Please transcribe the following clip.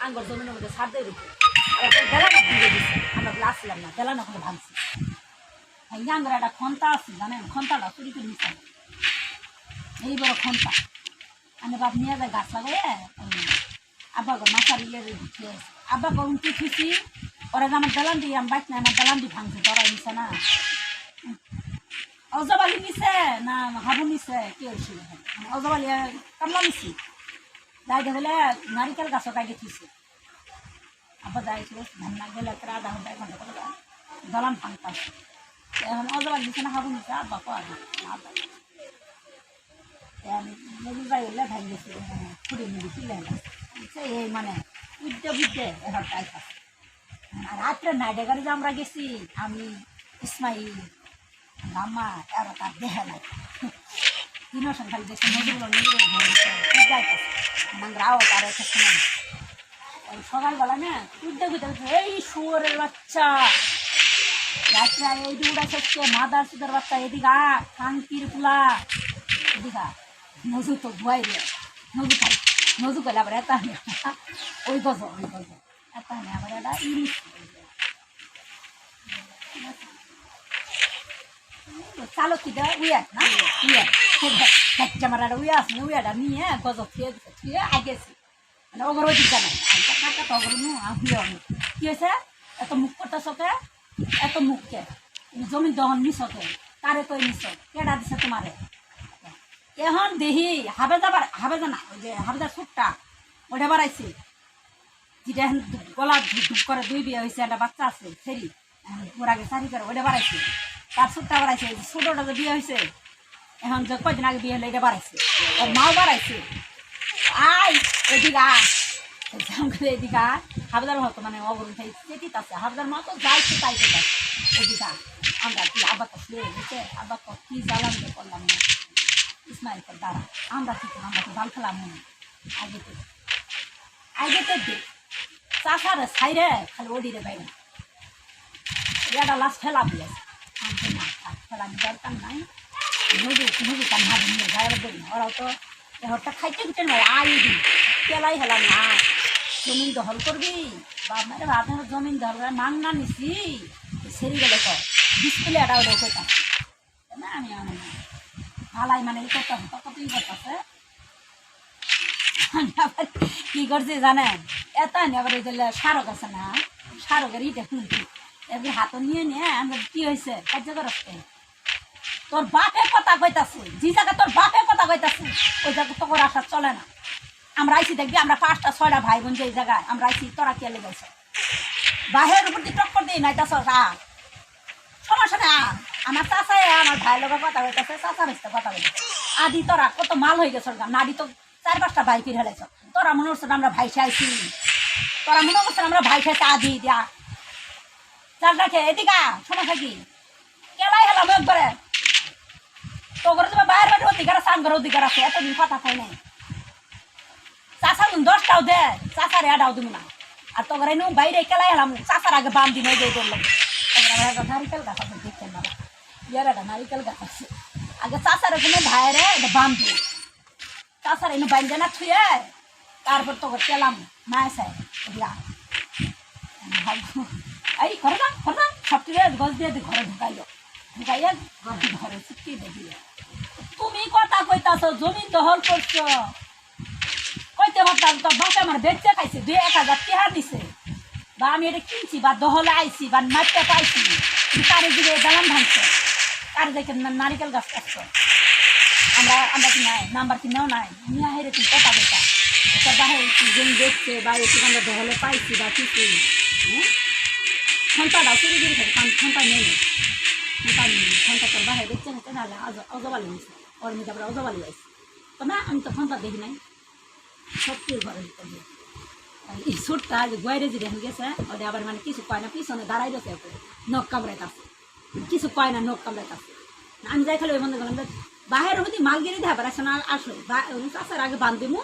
আঙ্গর জমিনের মধ্যে সার দিয়ে রেখে বেলাটা দিয়ে দিচ্ছে আমরা আসছিলাম না বেলা না ওখানে ভাঙছি আঙ্গর একটা খন্তা আছে জানেন খন্তাটা চুরি করে নিচ্ছে এই বড় খন্তা আমি বাপ নিয়ে যায় গাছ লাগাই আব্বা মাছার ইয়ে দিচ্ছে আব্বা উনকি খুশি ওরা আমার বেলান দিয়ে আমি বাইক না আমার বেলান দিয়ে ভাঙছে ধরাই নিছে না অজবালি নিছে না হাবু নিছে কি হয়েছিল অজবালি কামলা নিছি যাই বলে নারিকেল গাছও কাইটে থুইছে আবার যাইছিল ধান না গেলে আধা ঘন্টা 1 ঘন্টা করে দলান ভাঙতা এখন অজবালি নিছে না হাবু নিছে আব্বা কো আমি নদী যাই হলে ভাই গেছি ফুড়ে নিবি কিলে এই মানে উদ্যে বুদ্ধে এখন টাইপ আছে আর রাত্রে নাইটে গাড়ি যে আমরা গেছি আমি ইসমাইল আম্মা আর তার দেখা নাই তিনও খালি দেখছি নদীগুলো নিজের যাইতেছে রাও তার একটা সময় সকালবেলা না উদ্যে বুঝতে এই শুয়োরের বাচ্চা রাত্রে এই উড়া শেষকে মাদার সুদের বাচ্চা এদিকে কাঙ্কির পোলা এদিকে নজু তো ভুয়াই রে নজু খাই নজু করলে আবার এটা ওই গজ এটা আবার এটা ইলিশ চালক কি দেয় উইয়ার না উইয়ার ক্যামেরাটা উইয়া আছে উইয়াটা নিয়ে গজ থুয়ে আগেছি মানে ওগর ওই দিকে নাই কাকা তো ওগর কি হয়েছে এত মুখ করতে চকে এত মুখকে জমি দহন নিছকে কারে কই নিছ কেডা দিছে তোমারে এখন দেহি হাবেজা না ওই যে হাবেজার সুটটা ওটা বাড়াইছে যেটা এখন গলা ধুপ করে 2 বিয়ে হয়েছে একটা বাচ্চা আছে ফেরি ওর আগে 4 করে ওটা বাড়াইছে তার সুটটা বাড়াইছে ছোটটা যে বিয়ে হয়েছে এখন যে কয়দিন আগে বিয়ে হলে এটা বাড়াইছে ওর মাও বাড়াইছে আয় এদিকে এদিকে হাবদার হতো মানে অবরণ চেটিত আছে হাবদার মা তো যাইছে তাই তো এদিকে আমরা কি আবার তো শুয়ে গেছে আবার তো কি জ্বালান করলাম না ইসমাইল দ্বারা আমরা তো ভাল খেলাম আগে দে চাষারে ছাইরে খালি ওডিরে বাইরে এটা লাস্ট ফেলা দিয়েছে ফেলা দরকার নাই নদী কান ভাবি নিয়ে গায়ের দেন ওরাও তো এহরটা খাইতে দিতে নাই আই দিন পেলাই হেলাম না জমিন দখল করবি বাবারে বাবা জমিন দখল করে মাং না নিছি সেরি গেলে তো ডিসপ্লে এটা ওটা কইতাম না আমি ভালাই মানে এই করতে কতই করতেছে কি করছে জানেন এত আবার এই যে সারক আছে না সারকের ইটা খুলছি এবার হাতে নিয়ে আমরা কি হয়েছে কার্য করছে তোর বাপে কথা কইতাছে যে জায়গা তোর বাপে কথা কইতাছে ওই জায়গা তোর আশা চলে না আমরা আইসি দেখবি আমরা 5টা 6টা ভাই বোন যে জায়গায় আমরা আইসি তোরা কে লেগেছে বাহের উপর দিয়ে টক্কর দিই নাই তা সমস্যা না আমার চাষায় আমার ভাইয়ের লোকের কথা কইতাছে চাষা বেসতে কথা কইতেছে আদি তোরা কত মাল হয়ে গেছে নাদি তো 4-5টা ভাই ফিরে হেলেছ তোরা মনে হচ্ছে আমরা ভাই খাইছি তোরা মনে করছে আমরা ভাই খাইছি আদি দিয়া চাল রাখে এদিকা সমস্যা কি কেলাই হেলাম একবারে তো করে তোমার বাইরের বাড়ির অধিকার আছে আঙ্গর অধিকার আছে এতদিন কথা কয় নাই চাষা তুমি 10টাও দে চাষারে আডাও তুমি না আর তো করে বাইরে কেলাই হেলাম চাষার আগে বাম দিন হয়ে যাই করলাম নারিকেল গাছ আছে দেখছেন না ইয়ার একটা নারিকেল গাছ আছে আগে চাষারে কোনো ভাইরে এটা বাম দিয়ে চাষার এনে বাইন্দে না ছুঁয়ে তারপর তো পেলাম মায় চাই এই ঘরে না সব কিছু গছ দিয়ে ঘরে ঢুকাইয়া ঘরে চুক্তি দিয়ে তুমি কথা কইতাছ জমি দখল করছো কইতে পারতাম তো বাসা আমার বেচে খাইছে 2-1000 টাকা দিছে বা আমি এটা কিনছি বা দহলে আইছি বা মাঠটা পাইছি কারে দিকে দালান ভাঙছে কারে দেখে নারিকেল গাছ কাটছো আমরা কি নাই নাম্বার কি নাও নাই নিয়ে হেরে তুমি কথা বলতা এটা বাহে জমি দেখছে বা একটু আমরা দহলে পাইছি বা কিছু ঘন্টাটা চুরি করে খাই ঘন্টা নেই ঘন্টা তোর বাহে দেখছে না তাহলে অজবালি নিছে ওর মধ্যে আমরা অজবালি আইছি তো না আমি তো ঘন্টা দেখি নাই সত্যি ঘরে এই ছোটটা যে গোয়ারে যে দেখে গেছে ওটা আবার মানে কিছু কয় না পিছনে দাঁড়াই গেছে নখ কামড়াইতেছে কিছু কয় না নখ কামড়াইতেছে আমি যাই খালি ওই বন্ধ করলাম বাহের হতে মালগিরি দেখাবার আসে না আসলে চাষের আগে বান্ধিমু